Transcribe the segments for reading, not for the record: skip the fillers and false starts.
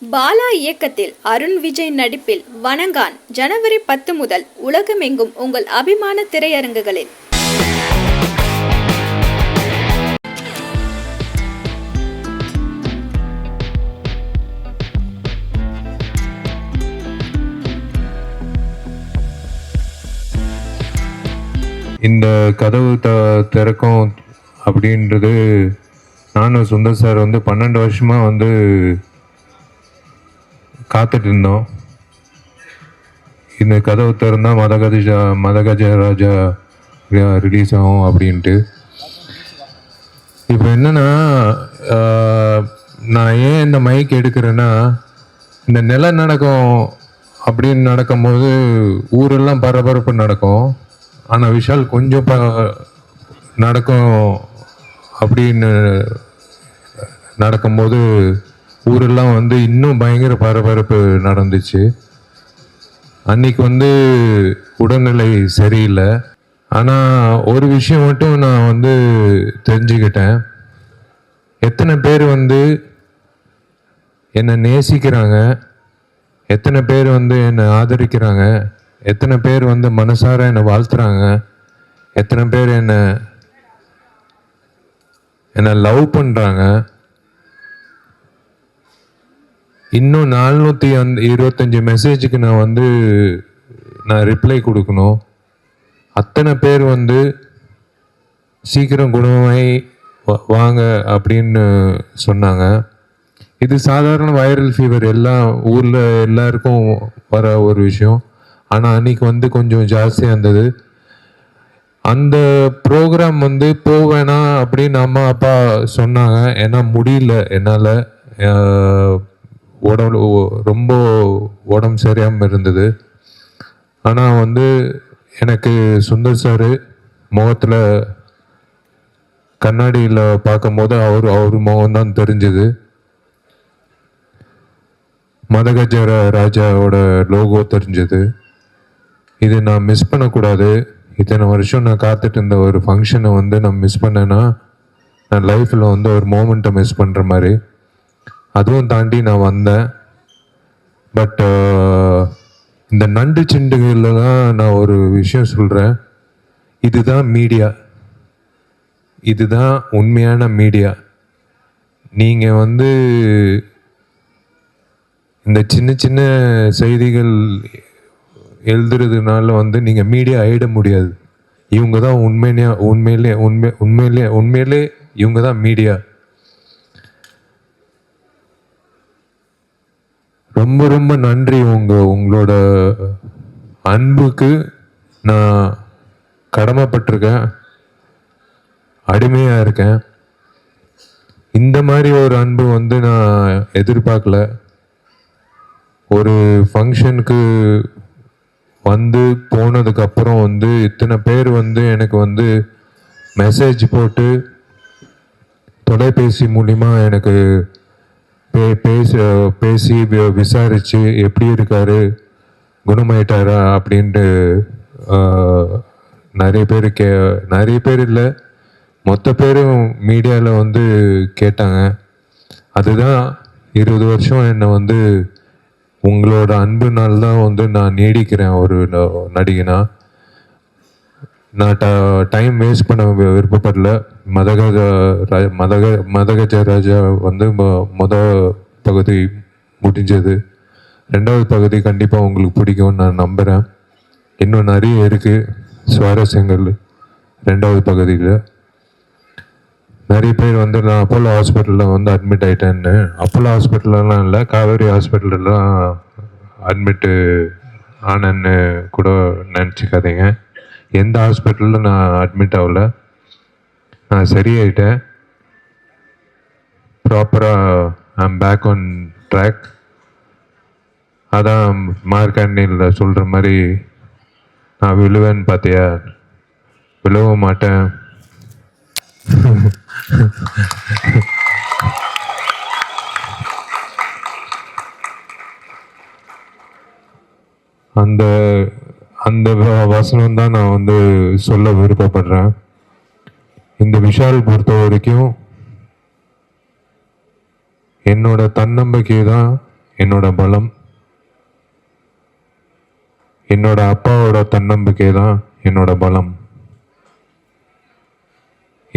பாலா இயக்கத்தில் அருண் விஜய் நடிப்பில் வணங்கான் ஜனவரி 10 முதல் உலகமெங்கும் உங்கள் அபிமான திரையரங்குகளில். இந்த கதவு திறக்கும் அப்படின்றது நானும் சுந்தர் சார் 12 வருஷமாக காத்துட்டு இருந்தோம். இந்த கதவு திறந்தால் மதகஜ ராஜா ரிலீஸ் ஆகும் அப்படின்ட்டு. இப்போ என்னென்னா, நான் ஏன் இந்த மைக் எடுக்கிறேன்னா, இந்த நிலநடுக்கம் அப்படின்னு நடக்கும்போது ஊரெல்லாம் பரபரப்பு நடக்கும். ஆனால் விஷால் கொஞ்சம் நடக்கும் அப்படின்னு நடக்கும்போது ஊரெல்லாம் இன்னும் பயங்கர பரபரப்பு நடந்துச்சு. அன்னைக்கு உடல்நிலை சரியில்லை. ஆனால் ஒரு விஷயம் மட்டும் நான் தெரிஞ்சுக்கிட்டேன். எத்தனை பேர் என்னை நேசிக்கிறாங்க, எத்தனை பேர் என்னை ஆதரிக்கிறாங்க, எத்தனை பேர் மனசார என்னை வாழ்த்துறாங்க, எத்தனை பேர் என்னை லவ் பண்ணுறாங்க. இன்னும் 425 மெசேஜுக்கு நான் ரிப்ளை கொடுக்கணும். அத்தனை பேர் சீக்கிரம் குணமாய் வாங்க அப்படின்னு சொன்னாங்க. இது சாதாரண வைரல் ஃபீவர், எல்லாம் ஊரில் எல்லாருக்கும் வர ஒரு விஷயம். ஆனால் அன்னைக்கு கொஞ்சம் ஜாஸ்தியாக இருந்தது. அந்த ப்ரோக்ராம் போவேணா அப்படின்னு அம்மா அப்பா சொன்னாங்க. ஏன்னா முடியல, என்னால் ரொம்ப உடம்பு சரியாமல் இருந்தது. ஆனால் எனக்கு சுந்தர் சார் முகத்தில் கண்ணாடியில் பார்க்கும்போது அவர் முகம்தான் தெரிஞ்சுது. மதகஜ ராஜாவோட லோகோ தெரிஞ்சது. இது நான் மிஸ் பண்ணக்கூடாது. இத்தனை வருஷம் நான் காத்துட்டு இருந்த ஒரு ஃபங்க்ஷனை நான் மிஸ் பண்ணேன்னா நான் லைஃப்பில் ஒரு மோமெண்ட்டை மிஸ் பண்ணுற மாதிரி. அதுவும் தாண்டி நான் வந்தேன். பட் இந்த நண்டு சிண்டுகள்லாம் நான் ஒரு விஷயம் சொல்கிறேன். இதுதான் மீடியா, இதுதான் உண்மையான மீடியா. நீங்கள் இந்த சின்ன சின்ன செய்திகள் எழுதுறதுனால நீங்கள் மீடியா ஆயிட முடியாது. இவங்க தான் உண்மையிலே இவங்க தான் மீடியா. ரொம்ப ரொம்ப நன்றி. உங்களோட அன்புக்கு நான் கடமைப்பட்டிருக்கேன், அடிமையாக இருக்கேன். இந்த மாதிரி ஒரு அன்பு நான் எதிர்பார்க்கல. ஒரு ஃபங்க்ஷனுக்கு போனதுக்கப்புறம் இத்தனை பேர் எனக்கு மெசேஜ் போட்டு தொலைபேசி மூலிமா எனக்கு பேசி விசாரித்து எப்படி இருக்காரு, குணமாயிட்டாரா அப்படின்ட்டு நிறைய பேர் இல்லை, மொத்த பேரும் மீடியாவில் கேட்டாங்க. அதுதான் 20 வருஷம் என்னை உங்களோட அன்புனால தான் நான் நீடிக்கிறேன் ஒரு நடிகனா. நான் டைம் வேஸ்ட் பண்ண விருப்பப்படல. மதகஜ ராஜா மொதல் பகுதி முடிஞ்சது. 2வது பகுதி கண்டிப்பாக உங்களுக்கு பிடிக்கும்னு நான் நம்புகிறேன். இன்னும் நிறைய இருக்குது சுவாரஸ்யங்கள் 2வது பகுதியில். நிறைய பேர் நான் அப்போலோ ஹாஸ்பிட்டலில் அட்மிட் ஆகிட்டேன்னு. அப்போலோ ஹாஸ்பிட்டலெலாம் இல்லை, காவேரி ஹாஸ்பிட்டலெலாம் அட்மிட்டு ஆனேன்னு கூட நினச்சிக்காதீங்க. எந்த ஹாஸ்பிட்டலில் நான் அட்மிட் ஆகல, நான் சரியாயிட்டேன். ப்ராப்பராக ஐம் பேக் ஆன் ட்ராக். அதான் மார்க்கண்டியில் சொல்கிற மாதிரி, நான் விழுவேன்னு பார்த்தியா, விழவும் மாட்டேன். அந்த அந்த வசனம் தான் நான் சொல்ல விருப்பப்படுறேன். இந்த விஷால் பொறுத்த வரைக்கும் என்னோட தன்னம்பிக்கை தான் என்னோட பலம், என்னோட அப்பாவோட தன்னம்பிக்கை தான் என்னோட பலம்.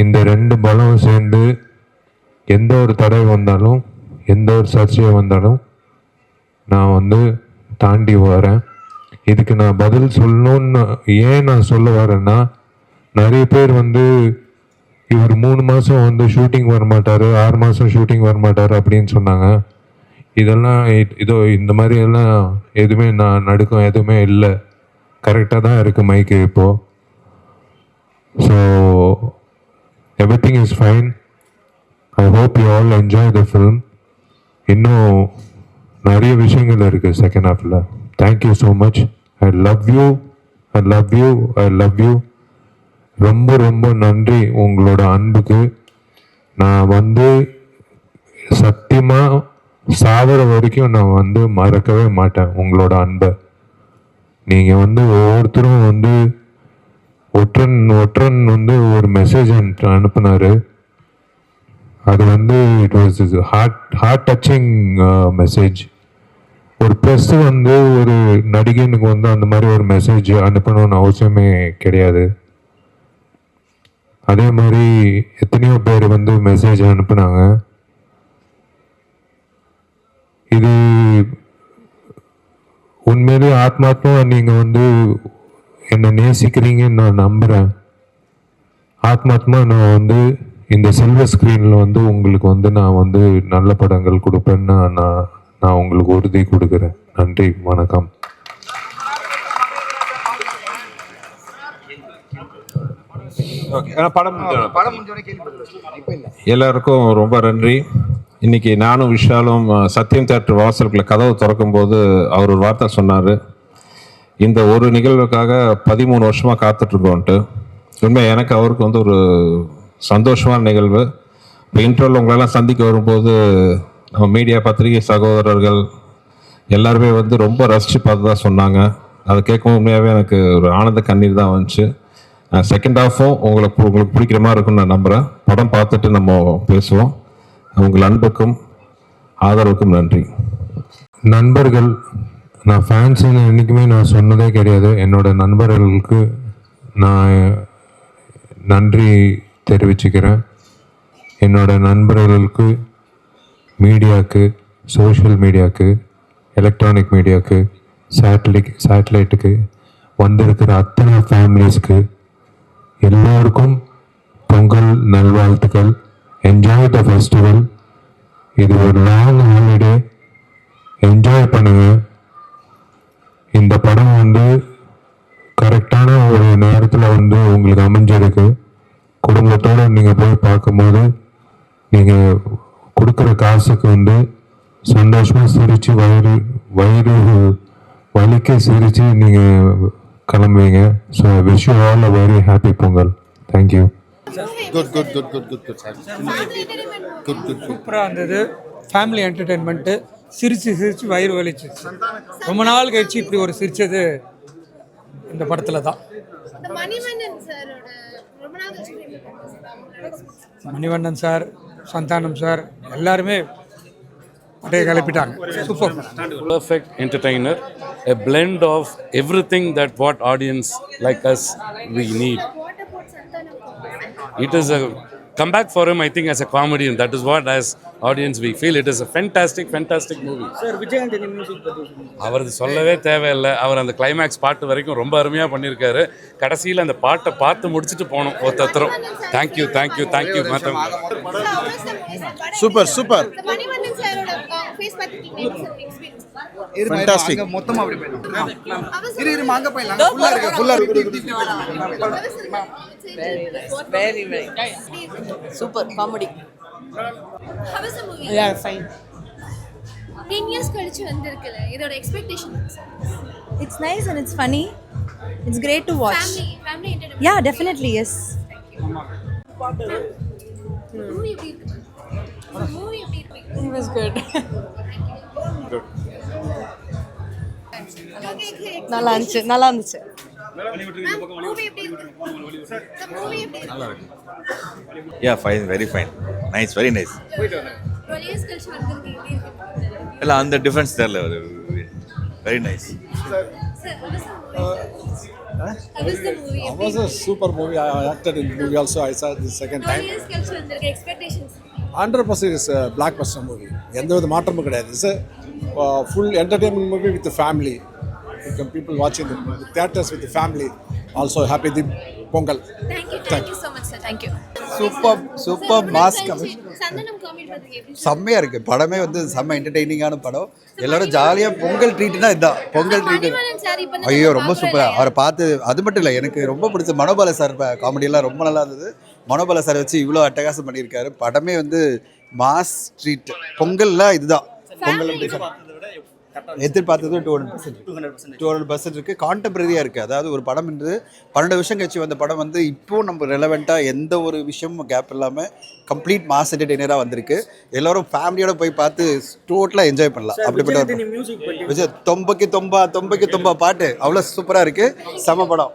இந்த ரெண்டு பலம் சேர்ந்து எந்த ஒரு தடை வந்தாலும், எந்த ஒரு சர்ச்சை வந்தாலும் நான் வந்து தாண்டி வரேன். இதுக்கு நான் பதில் சொல்லணும்னு ஏன் நான் சொல்ல வரேன்னா, நிறைய பேர் வந்து இவர் 3 மாதம் வந்து ஷூட்டிங் வரமாட்டார், 6 மாதம் ஷூட்டிங் வரமாட்டார் அப்படின்னு சொன்னாங்க. இதெல்லாம் இதோ இந்த மாதிரி எல்லாம் எதுவுமே நான் நடுக்கம் எதுவுமே இல்லை, கரெக்டாக தான் இருக்குது மைக்கு இப்போது. So everything is fine. I hope you all enjoy the film. இன்னும் நிறைய விஷயங்கள் இருக்குது செகண்ட் ஹாஃபில். Thank you so much. I love you, I love you, I love you. ரொம்ப ரொம்ப நன்றி உங்களோட அன்புக்கு. நான் வந்து சத்தியமாக சாவர வரைக்கும் நான் வந்து மறக்கவே மாட்டேன் உங்களோட அன்பை. நீங்கள் வந்து ஒவ்வொருத்தரும் வந்து ஒற்றன் வந்து ஒரு மெசேஜ் அனுப்புனார். அது வந்து it was heart touching message. ஒரு ப்ரெஸ் வந்து ஒரு நடிகனுக்கு வந்து அந்த மாதிரி ஒரு மெசேஜ் அனுப்பணும்னு அவசியமே கிடையாது. அதே மாதிரி எத்தனையோ பேர் வந்து மெசேஜ் அனுப்புனாங்க. இது உண்மையிலேயே ஆத்மாத்மா நீங்கள் வந்து என்னை நேசிக்கிறீங்கன்னு நான் நம்புகிறேன். ஆத்மாத்மா நான் வந்து இந்த சில்வர் ஸ்க்ரீனில் வந்து உங்களுக்கு வந்து நான் வந்து நல்ல படங்கள் கொடுப்பேன்னு நான் உங்களுக்கு உறுதி கொடுக்குறேன். நன்றி, வணக்கம். எல்லாருக்கும் ரொம்ப நன்றி. இன்னைக்கு நானும் விஷாலும் சத்யம் தியேட்டர் வாசலுக்குள்ள கதவு திறக்கும் போது அவர் ஒரு வார்த்தை சொன்னார், இந்த ஒரு நிகழ்வுக்காக 13 வருஷமாக காத்துட்ருக்கோன்ட்டு. உண்மை எனக்கு அவருக்கு வந்து ஒரு சந்தோஷமான நிகழ்வு. இப்போ இன்டர்வியூவில் உங்களெல்லாம் சந்திக்க வரும்போது நம்ம மீடியா பத்திரிகை சகோதரர்கள் எல்லாருமே வந்து ரொம்ப ரசித்து பார்த்து தான் சொன்னாங்க. அதை கேட்கும் உண்மையாகவே எனக்கு ஒரு ஆனந்த கண்ணீர் தான் வந்துச்சு. செகண்ட் ஹாஃபும் உங்களுக்கு பிடிக்கிற மாதிரி இருக்குன்னு நான் நம்புகிறேன். படம் பார்த்துட்டு நம்ம பேசுவோம். உங்கள் அன்புக்கும் ஆதரவுக்கும் நன்றி. நண்பர்கள், நான் ஃபேன்ஸுன்னு என்றைக்குமே நான் சொன்னதே கிடையாது. என்னோட நண்பர்களுக்கு நான் நன்றி தெரிவிச்சுக்கிறேன். என்னோட நண்பர்களுக்கு, மீடியாவுக்கு, சோஷியல் மீடியாவுக்கு, எலக்ட்ரானிக் மீடியாவுக்கு, சேட்டலைட்டுக்கு வந்திருக்கிற அத்தனை ஃபேமிலிஸ்க்கு எல்லோருக்கும் பொங்கல் நல்வாழ்த்துக்கள். Enjoy the festival. இது ஒரு லாங் ஹாலிடே. என்ஜாய் பண்ணுங்க. இந்த படம் வந்து கரெக்டான ஒரு நேரத்தில் வந்து உங்களுக்கு அமைஞ்சிருக்கு. குடும்பத்தோடு நீங்கள் போய் பார்க்கும்போது நீங்கள் கொடுக்குற காசுக்கு வந்து சந்தோஷமாக சிரித்து வயிறு வலிக்க சிரித்து நீங்கள் கிளம்புவீங்க. So wish you all a very happy Pongal. Thank you. சூப்பராக இருந்தது. Family entertainment. சிரித்து வயிறு வலிச்சிச்சு. ரொம்ப நாள் கழிச்சு இப்படி ஒரு சிரிச்சது இந்த படத்தில் தான். மணிவண்ணன் சார், சந்தானம் சார் எல்லாருமே அப்படியே கிளப்பிட்டாங்க. Super. Perfect entertainer, a blend of everything that what audience like us we need. It is a comeback for him, I think, as a comedy, and that is what as audience we feel. It is a fantastic movie. Sir Vijayakanth music பற்றி அவரது சொல்லவே தேவையில்லை. அவர் அந்த climax பாட்டு வரைக்கும் ரொம்ப அருமையாக பண்ணியிருக்காரு. கடைசியில் அந்த பாட்டை பார்த்து முடிச்சுட்டு போனோம் ஒருத்தரும். தேங்க்யூ. Super fantastic. மொத்தமா அப்படி போயிடும். இரு மாங்க போயிடலாம். ஃபுல்லா இருக்கு. Very super comedy. How was the movie? Yeah, fine. 10 years கழிச்சு வந்திருக்குல, இதோட expectation. It's nice and it's funny. It's great to watch. Family entertainment. Yeah, definitely, yes. Movie எப்படி இருக்கு? It was good. நல்லா இருந்துச்சு. Movie எப்படி இருக்கு? நல்லா இருக்கு. Yeah, fine, very fine. Nice, very nice. 12 years கழிச்சு வந்திருக்கு. எப்படி இருக்கு? இல்லை அந்த டிஃப்ரென்ஸ் தெரியல very nice. How was the movie? It was a super movie. I acted in the movie also. I saw it the second 12 time. years கழிச்சு வந்திருக்கு expectations 100% is a blockbuster movie. எந்த வித மாற்றமும் கிடையாது. It's a full entertainment movie with the family. You can people watching the theaters with the family. Also happy the Pongal. Thank you so much sir. Thank you. Super mass சந்தனம் comedy பத்தி எப்படி செம்மையாக இருக்குது. படமே வந்து செம்ம என்டர்டெய்னிங்கான படம். எல்லாரும் ஜாலியாக பொங்கல் ட்ரீட்னா இதுதான் பொங்கல் ட்ரீட். மணிவண்ணன் சார் இப்போ ஐயோ ரொம்ப சூப்பராக அவரை பார்த்து அது மட்டும் இல்லை, எனக்கு ரொம்ப பிடிச்ச மனோபால சார் காமெடியெல்லாம் ரொம்ப நல்லா இருந்தது. மனோபால சார் வச்சு இவ்வளோ அட்டகாசம் பண்ணியிருக்காரு. படமே வந்து மாஸ் ட்ரீட். பொங்கல்லாம் இதுதான் பொங்கல். எதிர்பார்த்தது 200% இருக்குது. கான்டெம்பரரியாக இருக்குது. அதாவது ஒரு படம் என்று 12 வருஷம் கழிச்சு வந்த படம் வந்து இப்போது நம்ம ரெலவெண்ட்டாக எந்த ஒரு விஷயமும் கேப் இல்லாமல் கம்ப்ளீட் மாஸ் என்டர்டெய்னராக வந்திருக்கு. எல்லோரும் ஃபேமிலியோட போய் பார்த்து டோட்டலாக என்ஜாய் பண்ணலாம். அப்படிப்பட்ட விஜய் தொம்பைக்கு தொம்பா பாட்டு அவ்வளோ சூப்பராக இருக்குது. செம படம்.